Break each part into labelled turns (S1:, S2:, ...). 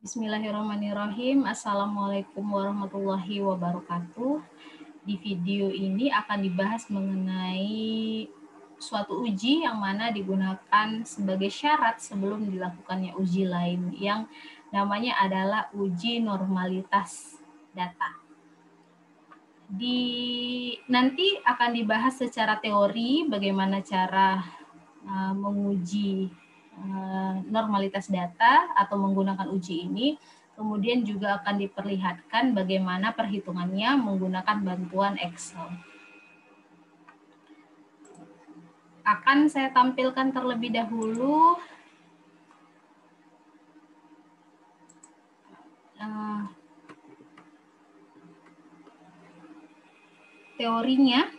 S1: Bismillahirrahmanirrahim. Assalamualaikum warahmatullahi wabarakatuh. Di video ini akan dibahas mengenai suatu uji yang mana digunakan sebagai syarat sebelum dilakukannya uji lain yang namanya adalah uji normalitas data. Nanti akan dibahas secara teori bagaimana cara menguji normalitas data atau menggunakan uji ini. Kemudian juga akan diperlihatkan bagaimana perhitungannya menggunakan bantuan Excel. Akan saya tampilkan terlebih dahulu teorinya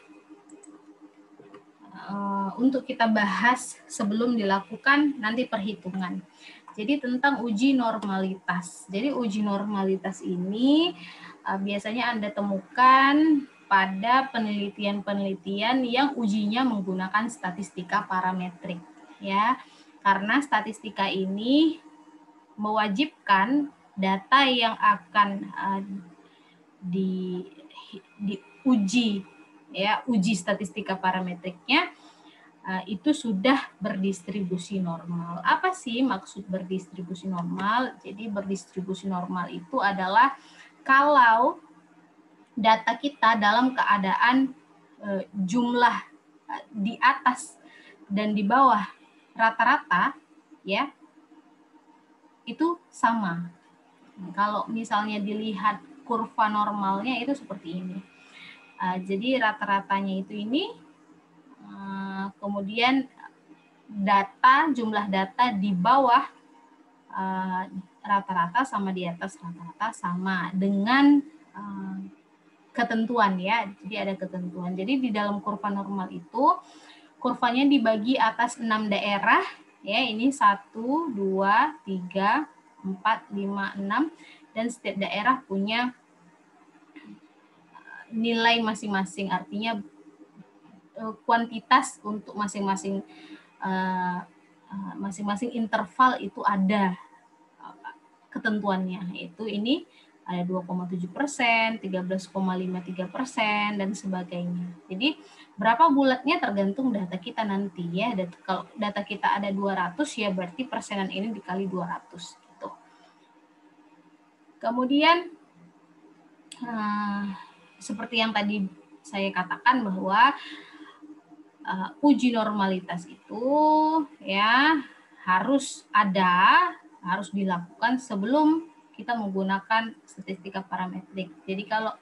S1: untuk kita bahas sebelum dilakukan nanti perhitungan. Jadi tentang uji normalitas. Jadi uji normalitas ini biasanya Anda temukan pada penelitian-penelitian yang ujinya menggunakan statistika parametrik, ya. Karena statistika ini mewajibkan data yang akan diuji, ya, uji statistika parametriknya itu sudah berdistribusi normal. Apa sih maksud berdistribusi normal? Jadi berdistribusi normal itu adalah kalau data kita dalam keadaan jumlah di atas dan di bawah rata-rata, ya, itu sama. Kalau misalnya dilihat kurva normalnya itu seperti ini. Jadi rata-ratanya itu ini. Kemudian jumlah data di bawah rata-rata sama di atas rata-rata sama dengan ketentuan, ya. Jadi ada ketentuan. Jadi di dalam kurva normal itu kurvanya dibagi atas 6 daerah, ya. Ini 1, 2, 3, 4, 5, 6 dan setiap daerah punya nilai masing-masing, artinya kuantitas untuk masing-masing interval itu ada ketentuannya, yaitu ini ada 2,7%, 13,53% dan sebagainya. Jadi berapa bulatnya tergantung data kita nanti, ya. Kalau data kita ada 200 ya berarti persenan ini dikali 200 gitu. Kemudian seperti yang tadi saya katakan bahwa uji normalitas itu, ya, harus dilakukan sebelum kita menggunakan statistika parametrik. Jadi kalau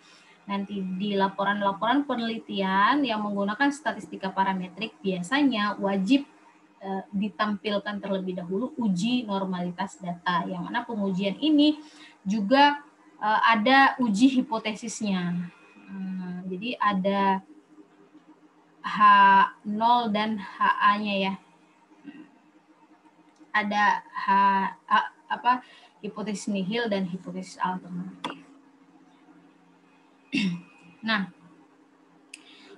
S1: nanti di laporan-laporan penelitian yang menggunakan statistika parametrik biasanya wajib ditampilkan terlebih dahulu uji normalitas data, yang mana pengujian ini juga ada uji hipotesisnya. Jadi ada H0 dan HA-nya, ya. Ada hipotesis nihil dan hipotesis alternatif. Nah,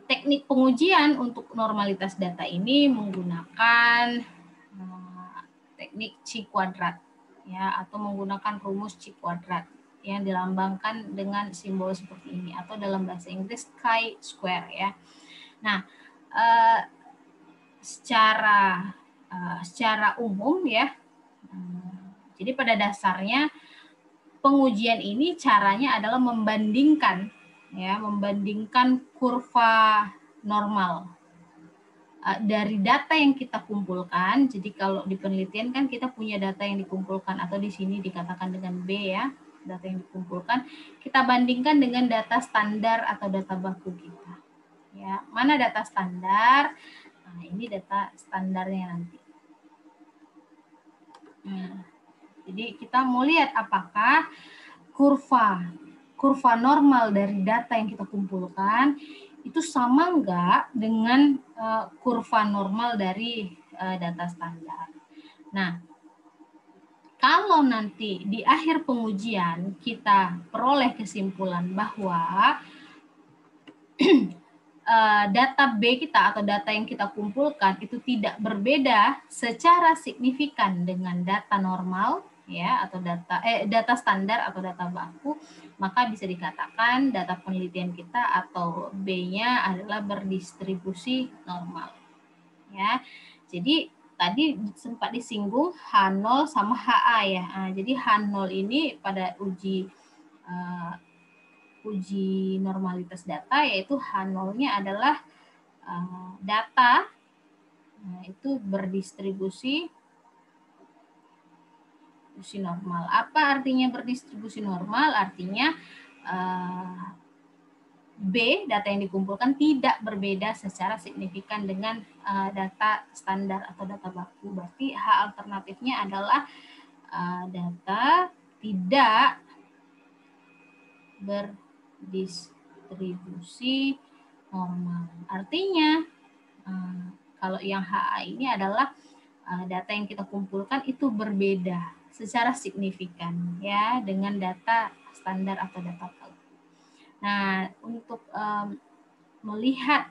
S1: teknik pengujian untuk normalitas data ini menggunakan teknik chi kuadrat, ya, atau menggunakan rumus chi kuadrat yang dilambangkan dengan simbol seperti ini atau dalam bahasa Inggris chi-square, ya. Nah, secara umum, ya. Jadi pada dasarnya pengujian ini caranya adalah membandingkan kurva normal dari data yang kita kumpulkan. Jadi kalau di penelitian kan kita punya data yang dikumpulkan atau di sini dikatakan dengan B, ya, data yang dikumpulkan, kita bandingkan dengan data standar atau data baku kita. Ya, mana data standar? Nah, ini data standarnya nanti. Jadi kita mau lihat apakah kurva normal dari data yang kita kumpulkan itu sama enggak dengan kurva normal dari data standar. Nah, kalau nanti di akhir pengujian kita peroleh kesimpulan bahwa data B kita atau data yang kita kumpulkan itu tidak berbeda secara signifikan dengan data normal, ya, atau data standar atau data baku, maka bisa dikatakan data penelitian kita atau B-nya adalah berdistribusi normal. Ya. Jadi tadi sempat disinggung H0 sama HA ya. Nah, jadi H0 ini pada uji normalitas data, yaitu H0-nya adalah data itu berdistribusi normal. Apa artinya berdistribusi normal? Artinya B, data yang dikumpulkan tidak berbeda secara signifikan dengan data standar atau data baku. Berarti H alternatifnya adalah data tidak berdistribusi normal. Artinya kalau yang HA ini adalah data yang kita kumpulkan itu berbeda secara signifikan ya dengan data standar atau data baku. Nah, untuk melihat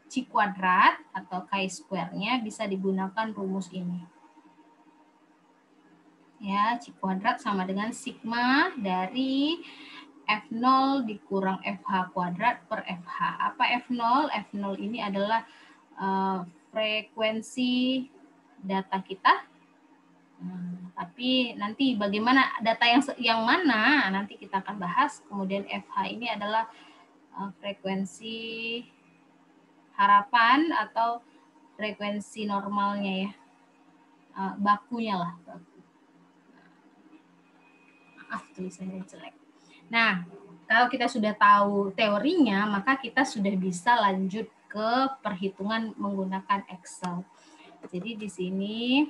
S1: C kuadrat atau chi-square-nya bisa digunakan rumus ini. Ya, C kuadrat sama dengan sigma dari F0 dikurang FH kuadrat per FH. Apa F0? F0 ini adalah frekuensi data kita. Tapi nanti bagaimana data yang mana nanti kita akan bahas. Kemudian FH ini adalah frekuensi harapan atau frekuensi normalnya ya, bakunya lah. Maaf tulisannya jelek. Nah, kalau kita sudah tahu teorinya, maka kita sudah bisa lanjut ke perhitungan menggunakan Excel. Jadi di sini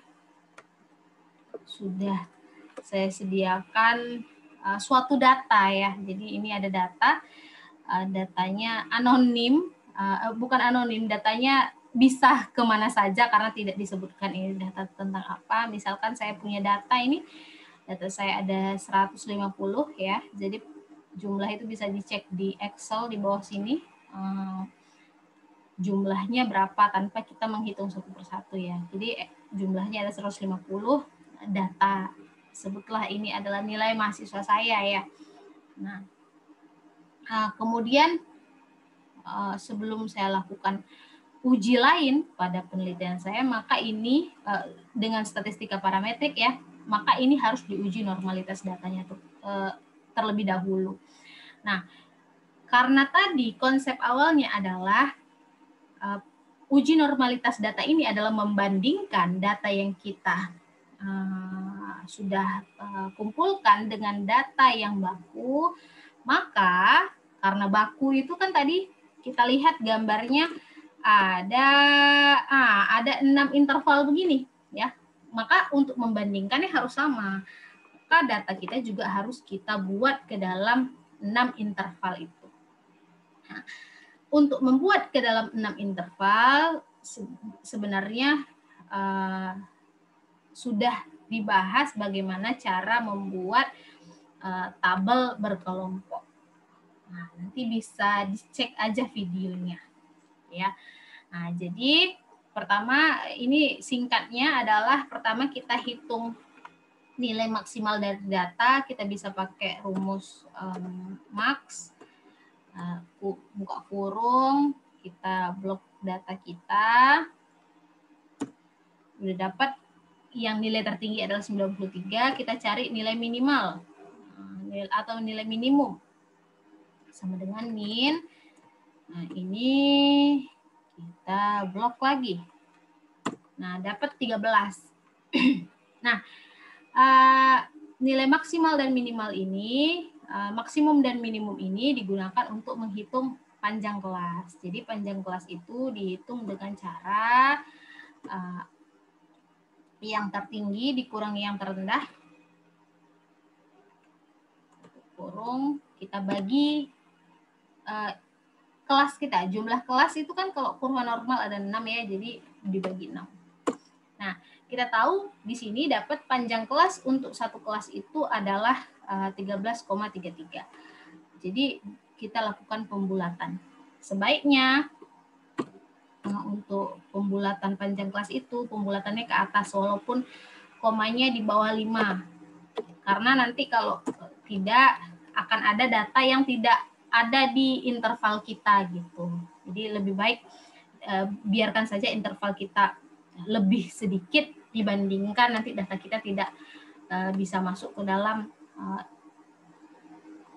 S1: sudah saya sediakan suatu data ya. Jadi ini ada data, datanya anonim, bukan anonim, datanya bisa kemana saja karena tidak disebutkan ini data tentang apa. Misalkan saya punya data ini, data saya ada 150 ya. Jadi jumlah itu bisa dicek di Excel di bawah sini. Jumlahnya berapa tanpa kita menghitung satu persatu ya. Jadi jumlahnya ada 150 data. Sebutlah ini adalah nilai mahasiswa saya ya. Nah, kemudian sebelum saya lakukan uji lain pada penelitian saya, maka ini dengan statistika parametrik ya, maka ini harus diuji normalitas datanya terlebih dahulu. Nah, karena tadi konsep awalnya adalah uji normalitas data ini adalah membandingkan data yang kita sudah kumpulkan dengan data yang baku, maka karena baku itu kan tadi kita lihat gambarnya ada 6 interval begini ya. Maka untuk membandingkannya harus sama. Maka data kita juga harus kita buat ke dalam 6 interval itu. Nah, untuk membuat ke dalam 6 interval sebenarnya sudah dibahas bagaimana cara membuat tabel berkelompok. Nah, nanti bisa dicek aja videonya ya. Nah, jadi pertama ini singkatnya adalah pertama kita hitung nilai maksimal dari data, kita bisa pakai rumus max, buka kurung, kita blok data kita, udah dapat yang nilai tertinggi adalah 93, kita cari nilai minimal atau nilai minimum sama dengan min. Nah, ini kita blok lagi. Nah, dapat 13. Nah, nilai maksimal dan minimal ini, maksimum dan minimum ini digunakan untuk menghitung panjang kelas. Jadi panjang kelas itu dihitung dengan cara yang tertinggi dikurangi yang terendah, kurung, kita bagi kelas kita. Jumlah kelas itu kan kalau kurva normal ada 6 ya, jadi dibagi 6. Nah, kita tahu di sini dapat panjang kelas untuk satu kelas itu adalah 13,33. Jadi kita lakukan pembulatan. Sebaiknya untuk pembulatan panjang kelas itu, pembulatannya ke atas, walaupun komanya di bawah 5. Karena nanti kalau tidak akan ada data yang tidak ada di interval kita gitu. Jadi lebih baik biarkan saja interval kita lebih sedikit dibandingkan nanti data kita tidak bisa masuk ke dalam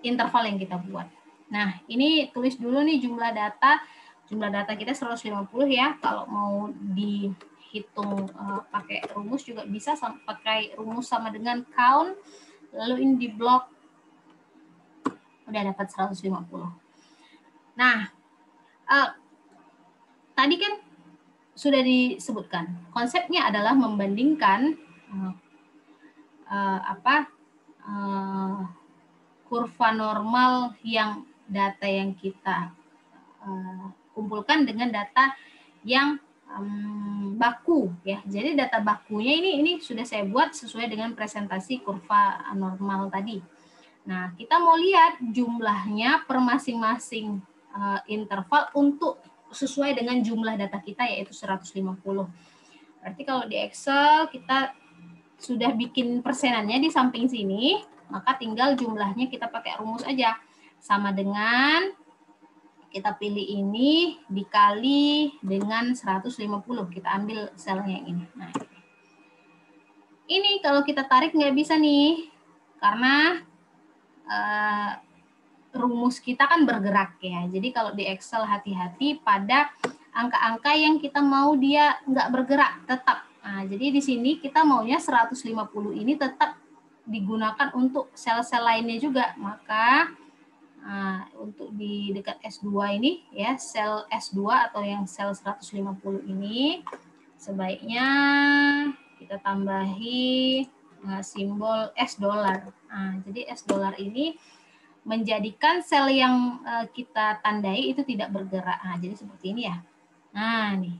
S1: interval yang kita buat. Nah, ini tulis dulu nih jumlah data. Jumlah data kita 150 ya. Kalau mau dihitung pakai rumus juga bisa, pakai rumus sama dengan count. Lalu ini di blok udah dapat 150. Nah, tadi kan sudah disebutkan. Konsepnya adalah membandingkan kurva normal yang data yang kita kumpulkan dengan data yang baku ya. Jadi data bakunya ini sudah saya buat sesuai dengan presentasi kurva normal tadi. Nah, kita mau lihat jumlahnya per masing-masing interval untuk sesuai dengan jumlah data kita yaitu 150. Berarti kalau di Excel kita sudah bikin persenannya di samping sini, maka tinggal jumlahnya kita pakai rumus aja. Sama dengan kita pilih ini dikali dengan 150. Kita ambil selnya yang ini. Nah, ini kalau kita tarik nggak bisa nih, karena rumus kita kan bergerak ya. Jadi kalau di Excel hati-hati pada angka-angka yang kita mau dia nggak bergerak tetap. Nah, jadi di sini kita maunya 150 ini tetap digunakan untuk sel-sel lainnya juga. Maka untuk di dekat S2 ini ya, sel S2 atau yang sel 150 ini sebaiknya kita tambahi simbol S $. Nah, jadi S $ ini menjadikan sel yang kita tandai itu tidak bergerak. Nah, jadi seperti ini ya. Nah, nih.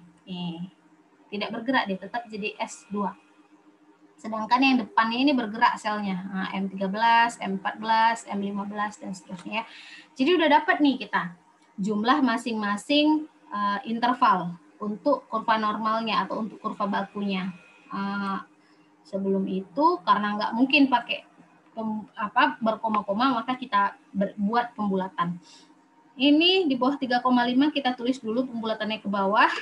S1: Tidak bergerak, dia tetap jadi S2. Sedangkan yang depannya ini bergerak selnya. Nah, M13, M14, M15, dan seterusnya. Jadi udah dapat nih kita jumlah masing-masing interval untuk kurva normalnya atau untuk kurva bakunya. Sebelum itu, karena nggak mungkin pakai berkoma-koma, maka kita buat pembulatan. Ini di bawah 3,5 kita tulis dulu pembulatannya ke bawah.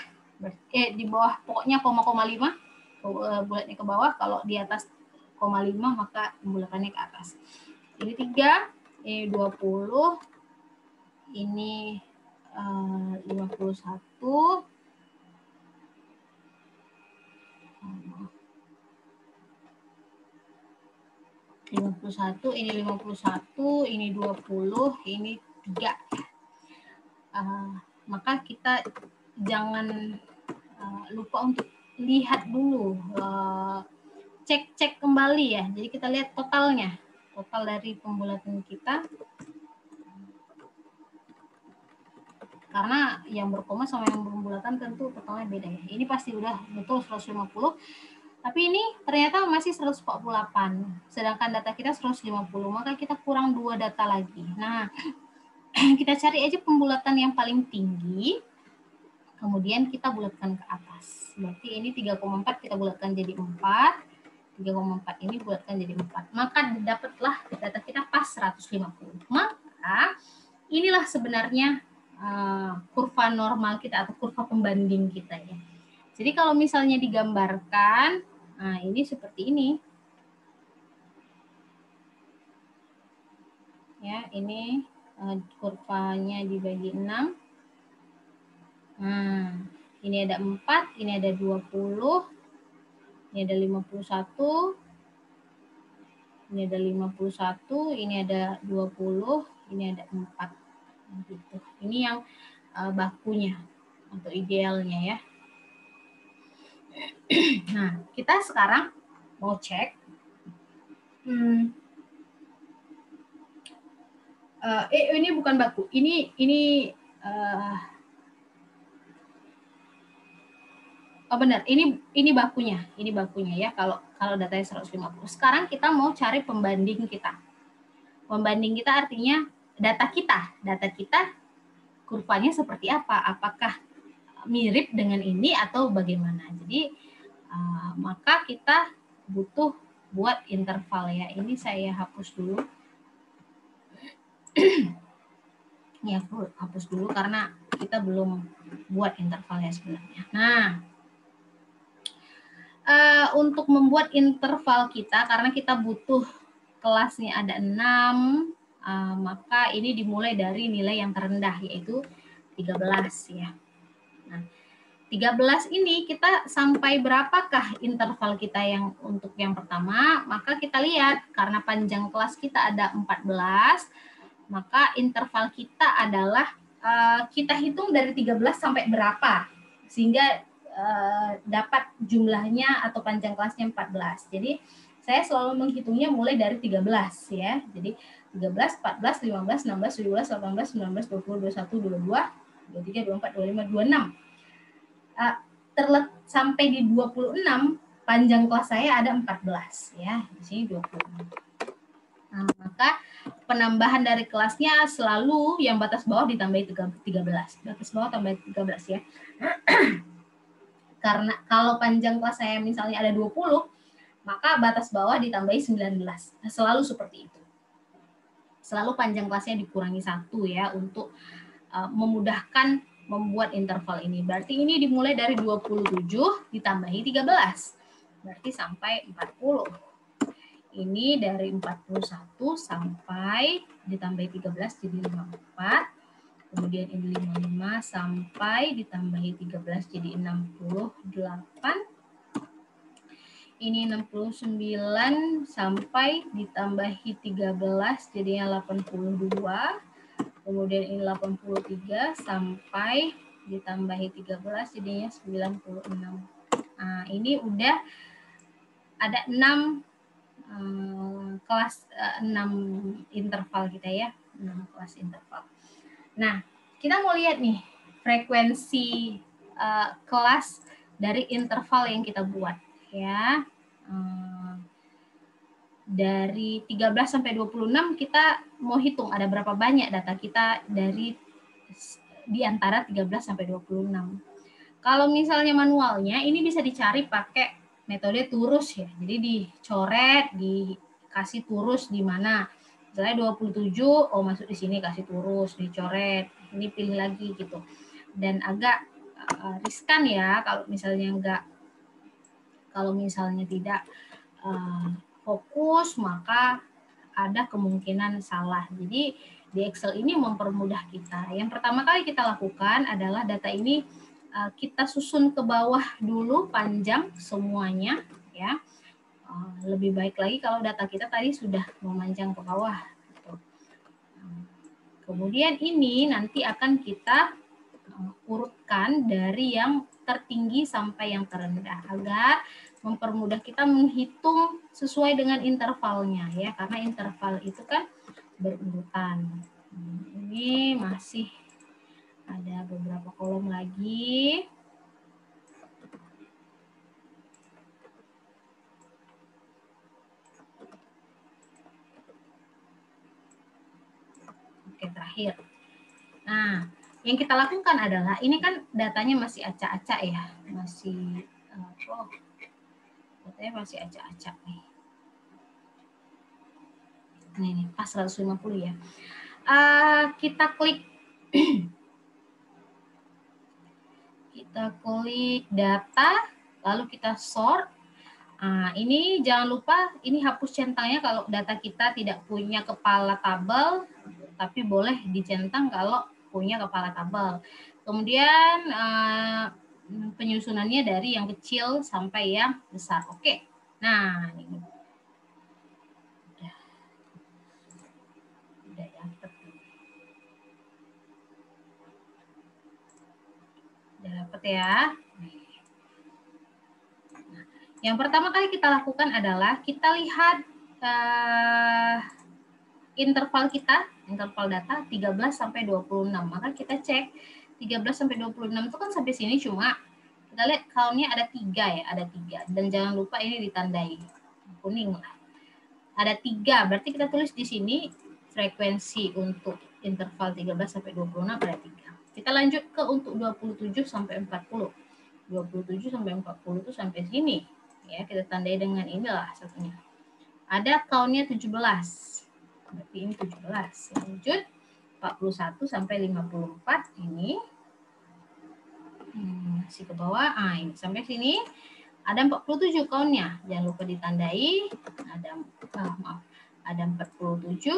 S1: Di bawah pokoknya 0,5 bulatnya ke bawah. Kalau di atas 0,5 maka pembulatannya ke atas. Ini 3, ini 20, ini 51. Ini 51, ini 20, ini 3. Maka kita jangan lupa untuk lihat dulu, cek kembali ya. Jadi kita lihat totalnya, total dari pembulatan kita. Karena yang berkoma sama yang pembulatan tentu totalnya beda ya. Ini pasti udah betul 150. Tapi ini ternyata masih 148, sedangkan data kita 150, maka kita kurang 2 data lagi. Nah, kita cari aja pembulatan yang paling tinggi, kemudian kita bulatkan ke atas. Berarti ini 3,4 kita bulatkan jadi 4, 3,4 ini bulatkan jadi 4. Maka dapatlah data kita pas 150. Maka inilah sebenarnya kurva normal kita atau kurva pembanding kita ya. Jadi kalau misalnya digambarkan, nah ini seperti ini. Ya, ini kurvanya dibagi 6. Nah, ini ada 4, ini ada 20, ini ada 51, ini ada 51, ini ada 20, ini ada 4. Gitu. Ini yang bakunya atau idealnya ya. Nah, kita sekarang mau cek. Ini bukan baku. Ini benar. Ini bakunya. Ini bakunya ya. Kalau datanya 150. Sekarang kita mau cari pembanding kita. Pembanding kita artinya data kita kurvanya seperti apa? Apakah mirip dengan ini atau bagaimana? Jadi maka kita butuh buat interval ya. Ini saya hapus dulu. Ya, aku hapus dulu karena kita belum buat intervalnya sebenarnya. Nah, untuk membuat interval kita, karena kita butuh kelasnya ada 6, maka ini dimulai dari nilai yang terendah, yaitu 13 ya. Nah, 13 ini kita sampai berapakah interval kita yang untuk yang pertama? Maka kita lihat, karena panjang kelas kita ada 14, maka interval kita adalah kita hitung dari 13 sampai berapa, sehingga dapat jumlahnya atau panjang kelasnya 14. Jadi saya selalu menghitungnya mulai dari 13 ya. Jadi 13, 14, 15, 16, 17, 18, 19, 20, 21, 22, 23, 24, 25, 26. Sampai di 26 panjang kelas saya ada 14 ya. Di sini 26. Nah, maka penambahan dari kelasnya selalu yang batas bawah ditambahi 13. Batas bawah tambah 13 ya. Karena kalau panjang kelas saya misalnya ada 20, maka batas bawah ditambahi 19. Nah, selalu seperti itu. Selalu panjang kelasnya dikurangi 1 ya untuk memudahkan membuat interval ini. Berarti ini dimulai dari 27 ditambahi 13. Berarti sampai 40. Ini dari 41 sampai ditambahi 13 jadi 54. Kemudian ini 55 sampai ditambahi 13 jadi 68. Ini 69 sampai ditambahi 13 jadinya 82. Kemudian ini 83 sampai ditambahi 13 jadinya 96. Nah, ini udah ada 6 kelas 6 interval kita ya, 6 kelas interval. Nah, kita mau lihat nih frekuensi kelas dari interval yang kita buat ya. Dari 13 sampai 26 kita mau hitung ada berapa banyak data kita di antara 13 sampai 26. Kalau misalnya manualnya ini bisa dicari pakai metode turus ya. Jadi dicoret, dikasih turus di mana. Misalnya 27, oh masuk di sini kasih turus, dicoret. Ini pilih lagi gitu. Dan agak riskan ya kalau misalnya tidak fokus, maka ada kemungkinan salah. Jadi di Excel ini mempermudah kita. Yang pertama kali kita lakukan adalah data ini kita susun ke bawah dulu panjang semuanya ya. Lebih baik lagi kalau data kita tadi sudah memanjang ke bawah. Kemudian ini nanti akan kita urutkan dari yang tertinggi sampai yang terendah agar mempermudah kita menghitung sesuai dengan intervalnya ya, karena interval itu kan berurutan. Ini masih ada beberapa kolom lagi. Oke, terakhir. Nah, yang kita lakukan adalah ini kan datanya masih acak-acak ya, datanya masih acak-acak nih. Ini pas 150 ya. Kita klik data, lalu kita sort. Ini jangan lupa ini hapus centangnya kalau data kita tidak punya kepala tabel, tapi boleh dicentang kalau punya kepala tabel. Kemudian penyusunannya dari yang kecil sampai yang besar. Oke. Nah, ini udah dapat. Udah dapat ya. Nah, yang pertama kali kita lakukan adalah kita lihat interval data 13 sampai 26. Maka kita cek 13 sampai 26 itu kan sampai sini cuma kita lihat count-nya ada 3 ya, ada 3. Dan jangan lupa ini ditandai kuning lah. Ada 3, berarti kita tulis di sini frekuensi untuk interval 13 sampai 26 ada 3. Kita lanjut ke untuk 27 sampai 40. 27 sampai 40 itu sampai sini Ya, kita tandai dengan inilah satunya. Ada count-nya 17. Berarti ini 17. Lanjut 41 sampai 54 ini. Masih ke bawah. Ini sampai sini ada 47 count-nya. Jangan lupa ditandai. Ada 47.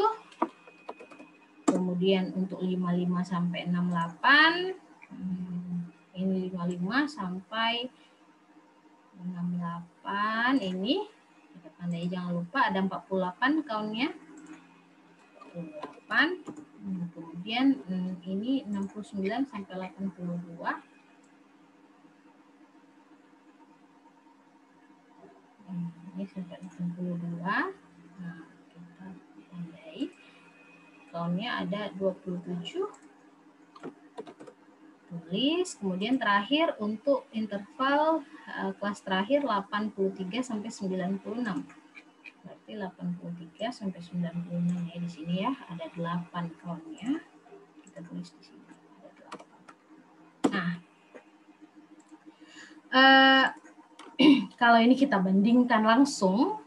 S1: Kemudian untuk 55 sampai 68. Ini 55 sampai 68 ini kita tandai, jangan lupa ada 48 count-nya. 48. Kemudian ini 69 sampai 82. Ini sampai 82. Nah, kita tandai count-nya ada 27. Tulis, kemudian terakhir untuk interval kelas terakhir 83 sampai 96. Berarti 83 sampai 96 ya di sini ya, ada 8 count-nya. Kita tulis di sini ada 8. Nah, kalau ini kita bandingkan langsung,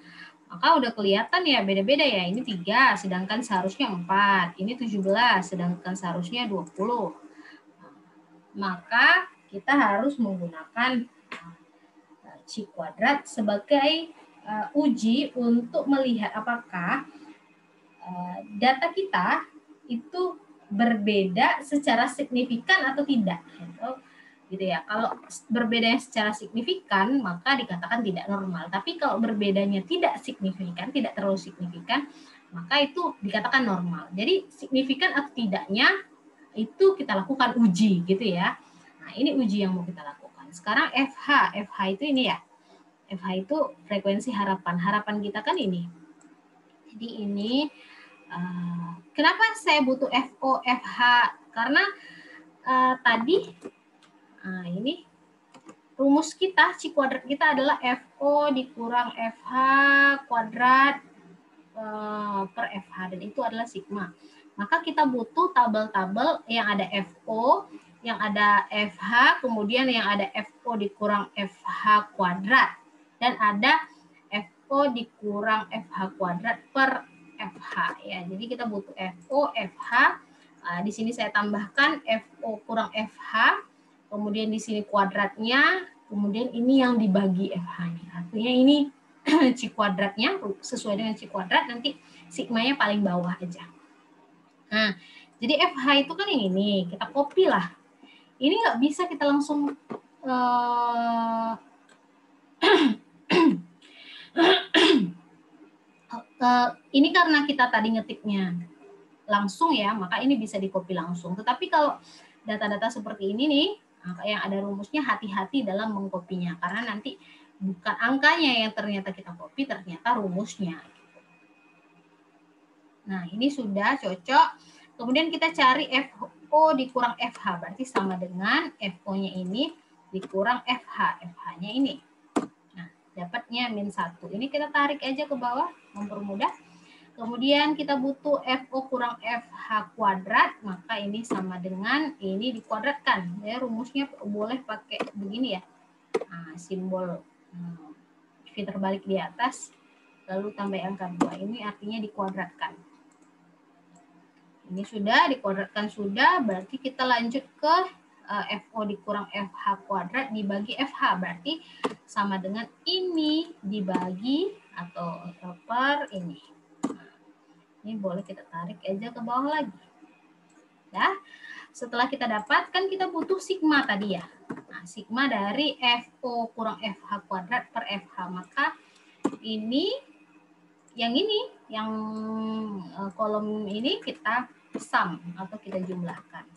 S1: maka udah kelihatan ya beda-beda ya. Ini 3 sedangkan seharusnya 4. Ini 17 sedangkan seharusnya 20. Maka kita harus menggunakan C kuadrat sebagai uji untuk melihat apakah data kita itu berbeda secara signifikan atau tidak. Gitu ya. Kalau berbedanya secara signifikan maka dikatakan tidak normal. Tapi kalau berbedanya tidak signifikan, tidak terlalu signifikan, maka itu dikatakan normal. Jadi signifikan atau tidaknya itu kita lakukan uji gitu ya. Nah, ini uji yang mau kita lakukan. Sekarang FH. FH itu ini ya. FH itu frekuensi harapan. Harapan kita kan ini. Jadi ini kenapa saya butuh FO, FH? Karena tadi ini rumus kita, C kuadrat kita adalah FO dikurang FH kuadrat per FH. Dan itu adalah sigma. Maka kita butuh tabel-tabel yang ada FO, yang ada FH, kemudian yang ada FO dikurang FH kuadrat. Dan ada FO dikurang FH kuadrat per FH. Ya, jadi kita butuh FO, FH. Di sini saya tambahkan FO kurang FH, kemudian di sini kuadratnya, kemudian ini yang dibagi FH-nya. Artinya ini C kuadratnya sesuai dengan C kuadrat, nanti sigmanya paling bawah aja. Nah, jadi FH itu kan yang ini, kita copy lah. Ini nggak bisa kita langsung ini karena kita tadi ngetiknya langsung ya, maka ini bisa di copy langsung. Tetapi kalau data-data seperti ini nih, yang ada rumusnya, hati-hati dalam mengkopinya, karena nanti bukan angkanya yang ternyata kita copy, ternyata rumusnya. Nah, ini sudah cocok. Kemudian kita cari FO dikurang FH. Berarti sama dengan FO-nya ini dikurang FH. FH-nya ini. Nah, dapatnya min 1. Ini kita tarik aja ke bawah, mempermudah. Kemudian kita butuh FO kurang FH kuadrat. Maka ini sama dengan ini dikuadratkan. Ya, rumusnya boleh pakai begini ya. Nah, simbol V terbalik di atas. Lalu tambah angka 2. Ini artinya dikuadratkan. Ini sudah dikuadratkan sudah, berarti kita lanjut ke FO dikurang FH kuadrat dibagi FH. Berarti sama dengan ini dibagi atau per ini. Ini boleh kita tarik aja ke bawah lagi. Ya. Setelah kita dapatkan, kita butuh sigma tadi ya. Nah, sigma dari FO kurang FH kuadrat per FH. Maka ini, yang kolom ini kita sum atau kita jumlahkan.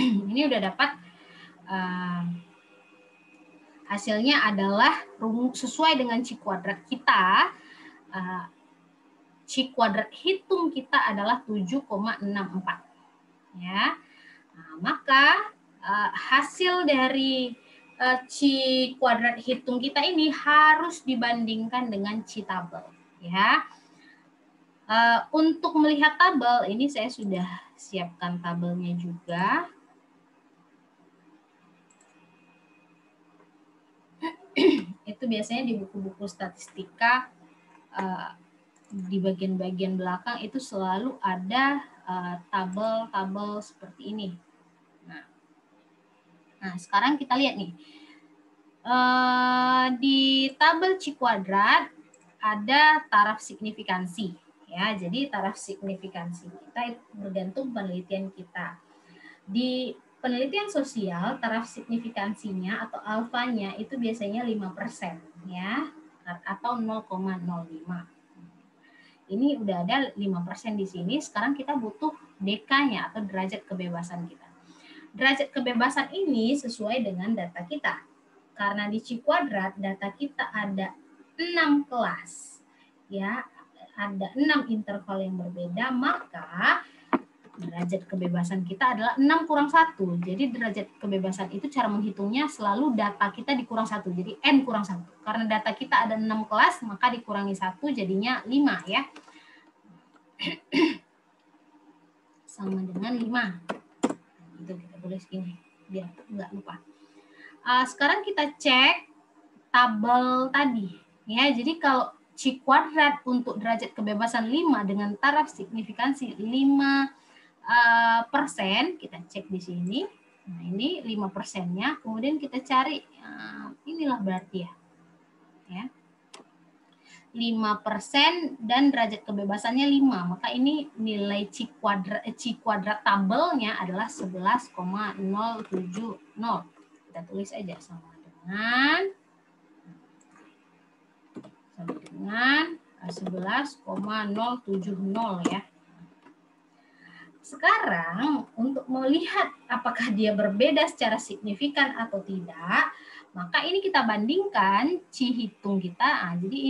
S1: Ini udah dapat hasilnya adalah sesuai dengan C kuadrat kita. C kuadrat hitung kita adalah 7,64 ya. Nah, maka hasil dari C kuadrat hitung kita ini harus dibandingkan dengan C tabel ya. Untuk melihat tabel ini saya sudah siapkan tabelnya juga. itu biasanya di buku-buku statistika di bagian-bagian belakang itu selalu ada tabel-tabel seperti ini. Nah, sekarang kita lihat nih. Di tabel C kuadrat ada taraf signifikansi. Ya, jadi taraf signifikansi kita itu bergantung penelitian kita. Di penelitian sosial, taraf signifikansinya atau alfanya itu biasanya 5% ya, atau 0,05. Ini udah ada 5% di sini. Sekarang kita butuh DK-nya atau derajat kebebasan kita. Derajat kebebasan ini sesuai dengan data kita. Karena di C kuadrat data kita ada 6 kelas. Ya, ada 6 interval yang berbeda, maka derajat kebebasan kita adalah 6 kurang 1. Jadi derajat kebebasan itu cara menghitungnya selalu data kita dikurang 1. Jadi N kurang 1. Karena data kita ada 6 kelas, maka dikurangi 1 jadinya 5 ya. Sama dengan 5. Itu kita tulis gini, biar nggak lupa. Sekarang kita cek tabel tadi. Ya, jadi kalau C kuadrat untuk derajat kebebasan 5 dengan taraf signifikansi 5%, kita cek di sini. Nah, ini 5%-nya. Kemudian kita cari, inilah berarti ya. 5% dan derajat kebebasannya 5. Maka ini nilai C kuadrat tabelnya adalah 11,070. Kita tulis aja sama dengan 11,070 ya. Sekarang untuk melihat apakah dia berbeda secara signifikan atau tidak, maka ini kita bandingkan C hitung kita. Jadi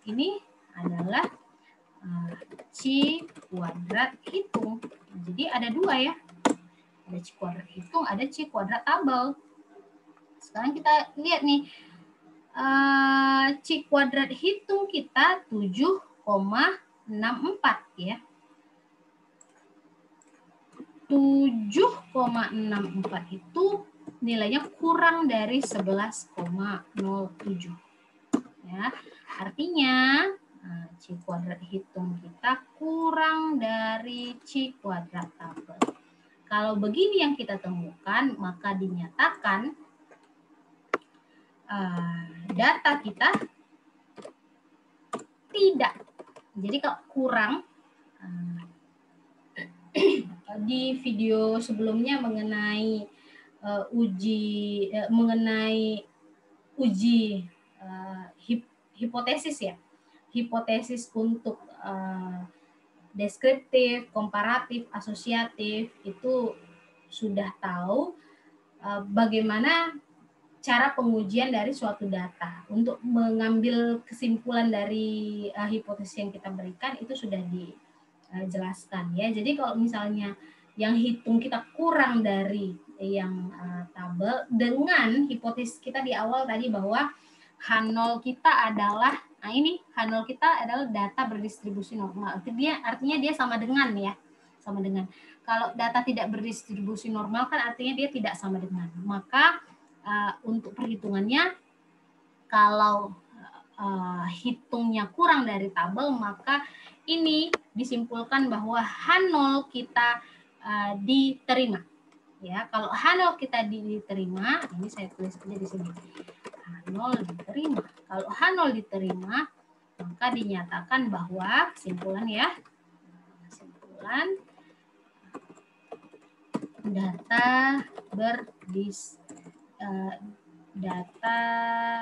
S1: ini adalah C kuadrat hitung. Jadi ada 2 ya. Ada C kuadrat hitung, ada C kuadrat tabel. Sekarang kita lihat nih. C kuadrat hitung kita 7,64 ya. 7,64 itu nilainya kurang dari 11,07 ya. Artinya C kuadrat hitung kita kurang dari C kuadrat tabel. Kalau begini yang kita temukan, maka dinyatakan data kita tidak. Jadi kalau kurang, di video sebelumnya mengenai uji hipotesis ya, hipotesis untuk deskriptif, komparatif, asosiatif, itu sudah tahu bagaimana cara pengujian dari suatu data. Untuk mengambil kesimpulan dari hipotesis yang kita berikan itu sudah dijelaskan ya. Jadi kalau misalnya yang hitung kita kurang dari yang tabel, dengan hipotesis kita di awal tadi bahwa H0 kita adalah, nah ini H0 kita adalah data berdistribusi normal. Artinya dia sama dengan ya, sama dengan. Kalau data tidak berdistribusi normal kan artinya dia tidak sama dengan. Maka untuk perhitungannya, kalau hitungnya kurang dari tabel, maka ini disimpulkan bahwa H0 kita diterima. Ya, kalau H0 kita diterima, ini saya tulis aja di sini. H0 diterima. Kalau H0 diterima, maka dinyatakan bahwa kesimpulan ya, kesimpulan data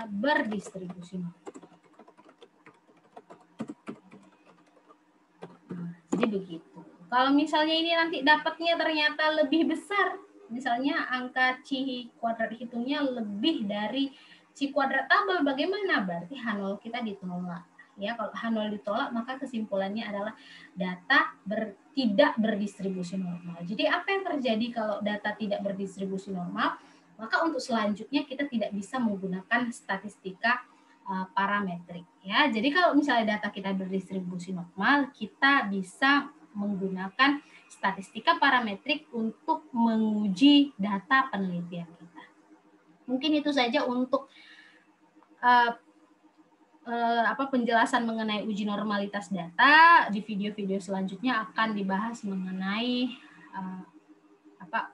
S1: berdistribusi. Jadi begitu. Kalau misalnya ini nanti dapatnya ternyata lebih besar, misalnya angka C kuadrat hitungnya lebih dari C kuadrat tabel, bagaimana? Berarti H0 kita ditolak. Ya, kalau H0 ditolak, maka kesimpulannya adalah data tidak berdistribusi normal. Jadi apa yang terjadi kalau data tidak berdistribusi normal? Maka untuk selanjutnya kita tidak bisa menggunakan statistika parametrik ya. Jadi kalau misalnya data kita berdistribusi normal, kita bisa menggunakan statistika parametrik untuk menguji data penelitian kita. Mungkin itu saja untuk penjelasan mengenai uji normalitas data. Di video-video selanjutnya akan dibahas mengenai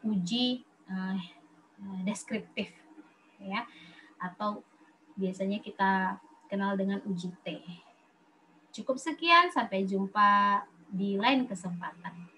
S1: uji deskriptif, ya, atau biasanya kita kenal dengan uji T. Cukup sekian, sampai jumpa di lain kesempatan.